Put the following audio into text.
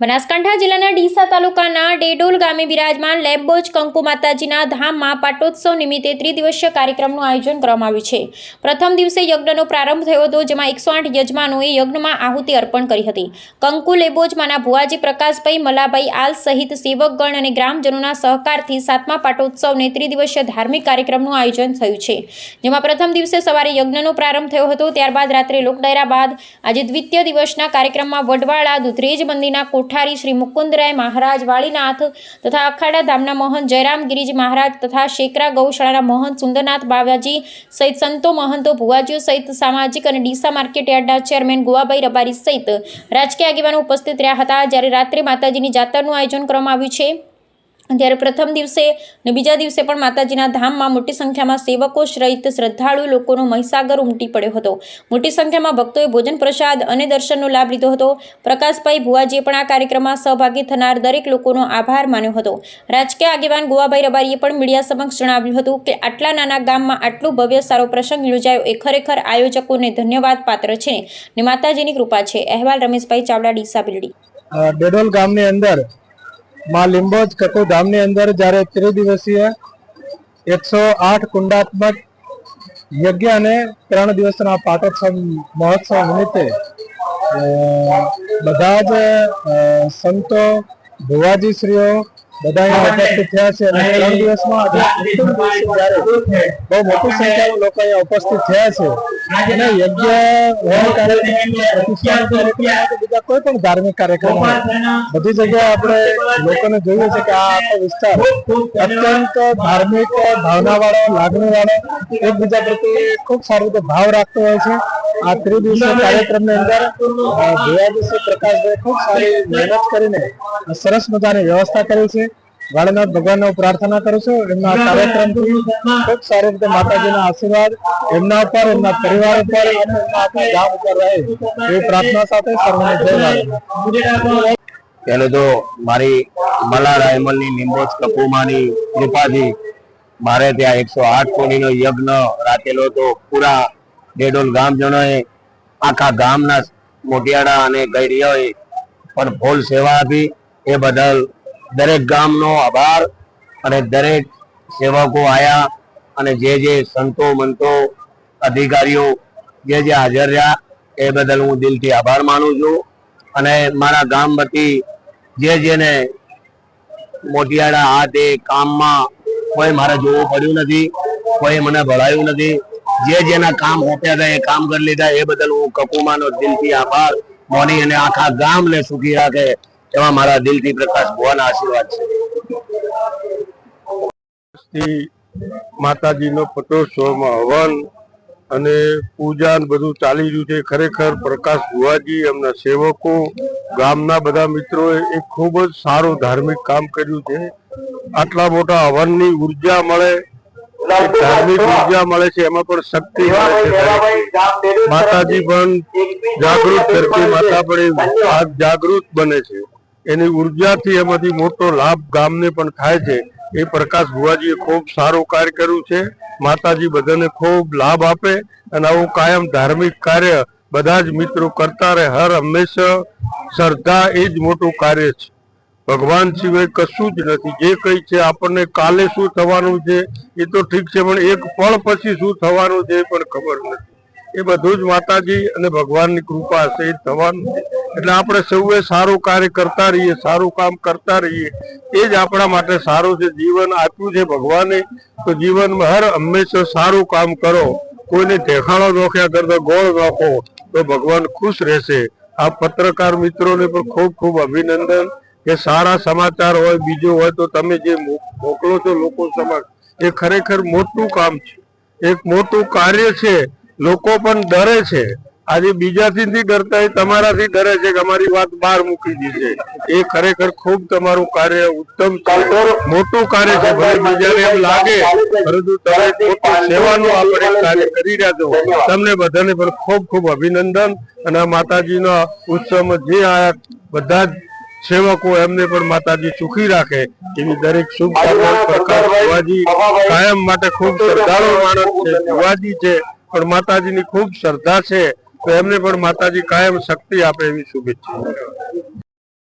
બનાસકાંઠા જિલ્લાના ડીસા તાલુકાના ડેડોલ ગામે બિરાજમાન લેબોજ કંકુ માતાજીના ધામમાં પાટોત્સવ નિમિત્તે ત્રિદિવસીય કાર્યક્રમનું આયોજન કરવામાં આવ્યું છે। પ્રથમ દિવસે યજ્ઞનો પ્રારંભ થયો હતો, જેમાં 108 યજમાનોએ યજ્ઞમાં આહુતિ અર્પણ કરી હતી। કંકુ લેબોજમાંના ભુવાજી પ્રકાશભાઈ મલાભાઈ આલ સહિત સેવકગણ અને ગ્રામજનોના સહકારથી 7મા પાટોત્સવને ત્રિદિવસીય ધાર્મિક કાર્યક્રમનું આયોજન થયું છે, જેમાં પ્રથમ દિવસે સવારે યજ્ઞનો પ્રારંભ થયો હતો। ત્યારબાદ રાત્રે લોકડાયરા બાદ આજે દ્વિતીય દિવસના કાર્યક્રમમાં વડવાળા દુધરેજ મંદિરના कोठारी श्री मुकुंदराय महाराज वालीनाथ तथा अखाड़ा धामना महंत जयराम गिरिजी महाराज तथा शेकरा गौशाळाना महंत सुंदरनाथ बाबाजी सहित संतो महंतो भुवाजीओ सहित सामाजिक और डीसा मार्केट यार्डना चेरमेन गुवाभाई रबारी सहित राजकीय આગેવાનો उपस्थित रह्या हता। ज्यारे रात्रे माताजीनी जातरनुं आयोजन करवामां आव्युं छे। ત્યારે પ્રથમ દિવસે અને બીજા દિવસે પણ માતાજીના ધામમાં મોટી સંખ્યામાં સેવકો સહિત શ્રદ્ધાળુ લોકોનો મહીસાગર ઉમટી પડ્યો હતો। મોટી સંખ્યામાં ભક્તોએ ભોજન પ્રસાદ અને દર્શનનો લાભ લીધો હતો। પ્રકાશભાઈ ભુવાજીએ પણ આ કાર્યક્રમમાં સહભાગી થનાર દરેક લોકોનો આભાર માન્યો હતો। રાજકીય આગેવાન ગુવાભાઈ રબારીએ પણ મીડિયા સમક્ષ જણાવ્યું હતું કે આટલા નાના ગામમાં આટલું ભવ્ય સારો પ્રસંગ યોજાયો એ ખરેખર આયોજકોને ધન્યવાદ પાત્ર છે અને માતાજીની કૃપા છે। અહેવાલ રમેશભાઈ ચાવડા, ડીસા બિલ્ડી। डेडोल गामनी अंदर मां लिंबोज ककु धामनी अंदर जયારે त्रिदिवसीय 108 कुंडात्मक यज्ञ અને 3 દિવસના પાટોત્સવ મહોત્સવ નિમિત્તે બધા જ સંતો ભુવાજી શ્રીઓ બધા ઉપસ્થિત થયા છે અને 3 દિવસમાં બહુ મોટી સંખ્યામાં લોકો અહીંયા ઉપસ્થિત થયા છે અને યજ્ઞ બીજા કોઈ પણ ધાર્મિક કાર્યક્રમો બધી જગ્યાએ આપણે લોકોને જોઈએ છે કે આ આખો વિસ્તાર અત્યંત ધાર્મિક ભાવનાવાળો, લાગણીવાળો, એકબીજા પ્રત્યે ખૂબ સારી રીતે ભાવ રાખતો હોય છે। આ ત્રિદિવસીય કાર્યક્રમની અંદર ભુવાજી શ્રી પ્રકાશભાઈ ખૂબ સારી મહેનત કરીને સરસ મજાની વ્યવસ્થા કરી છે। વાળનાથ ભગવાનનો પ્રાર્થના કરું છું એમના કાર્યક્રમથી ખૂબ સારી રીતે માતાજીના આશીર્વાદ એમના ઉપર, એમના પરિવાર ઉપર અને એમના આખા ગામ ઉપર રહે એવી પ્રાર્થના સાથે સર્વને જય વાળનાથ। पहले तो मारी मलाड आयमलनी लिंबोज कपूमानी कृपाथी मारे त्या 108 कोणीनो यज्ञ राखेलो तो पूरा डेडोल गामजनोए आखा गामना मोटियाड़ा અને ગઈડિયાઓએ પણ ફૂલ સેવા આપી। એ બદલ દરેક ગામનો આભાર અને દરેક સેવકો આયા અને જે સંતો મંતો અધિકારીઓ જે હાજર રહ્યા એ બદલ હું દિલથી આભાર માનું છું। અને મારા ગામ વતી જેને મોટિયાળા હાથે કામમાં કોઈ મારે જોવું પડ્યું નથી, કોઈ મને ભળાયું નથી, જેના કામ હોપ્યા હતા એ કામ કરી લીધા એ બદલ હું કકુમાનો દિલથી આભાર માની અને આખા ગામને સુખી રાખે એવા મારા દિલથી પ્રકાશ ભુવાના આશીર્વાદ છે। માતાજીનો પટોત્સવમાં હવન અને પૂજા બધું ચાલી રહ્યું છે। ખરેખર પ્રકાશ ભુવાજી એમના સેવકો ગામના બધા મિત્રોએ એક ખૂબ જ સારું ધાર્મિક કામ કર્યું છે। આટલા મોટા હવનની ઉર્જા મળે, ધાર્મિક ઉર્જા મળે છે, એમાં પણ શક્તિ મળે છે। માતાજી પણ જાગૃત કરતી માતા પણ જાગૃત બને છે, એની ઉર્જાથી એમાંથી મોટો લાભ ગામને પણ થાય છે। એ પ્રકાશ ભુવાજીએ ખૂબ સારું કાર્ય કર્યું છે। માતાજી બધાને ખૂબ લાભ આપે અને આવું કાયમ ધાર્મિક કાર્ય બધા જ મિત્રો કરતા રહે। હર હંમેશા શ્રદ્ધા એ જ મોટું કાર્ય છે, ભગવાન સિવાય કશું જ નથી। જે કઈ છે આપણને કાલે શું થવાનું છે એ તો ઠીક છે, પણ એક પળ પછી શું થવાનું છે એ પણ ખબર નથી। એ બધું જ માતાજી અને ભગવાનની કૃપા હશે એ થવાનું છે। એટલે આપણે સૌએ સારું કાર્ય કરતા રહીએ, સારું કામ કરતા રહીએ, એ જ આપણા માટે સારું છે। જીવન આપ્યું છે ભગવાને તો જીવનમાં હર હંમેશા સારું કામ કરો, કોઈને દેખાડો નોખ્યા કરતા ગોળ નાખો તો ભગવાન ખુશ રહેશે। આ પત્રકાર મિત્રોને પણ ખૂબ ખૂબ અભિનંદન કે સારા સમાચાર હોય બીજો હોય તો તમે જે મોકલો છો લોકો સમક્ષ એ ખરેખર મોટું કામ છે, એક મોટું કાર્ય છે। લોકો પણ ડરે છે, આજે બીજાથી નથી ડરતા, એ તમારાથી ડરે છે કે અમારી વાત બહાર મૂકી દીધી। એ ખરેખર ખૂબ તમારું કાર્ય ઉત્તમ છે, મોટું કાર્ય છે। ભલે બીજાને એમ લાગે પરંતુ તમે મોટી સેવાનું આપણે કાર્ય કરી રહ્યા છો, તમને બધાને પણ ખૂબ ખૂબ અભિનંદન। અને માતાજીના ઉત્સવમાં જે આયા બધા જ સેવકો એમને પણ માતાજી સુખી રાખે એવી દરેક શુભકામના। પ્રકાશ ભુવાજી કાયમ માટે ખૂબ શ્રદ્ધાળુ માણસ છે, ભુવાજી છે પણ માતાજીની ખૂબ શ્રદ્ધા છે, તો એમને પણ માતાજી કાયમ શક્તિ આપે એવી શુભેચ્છા।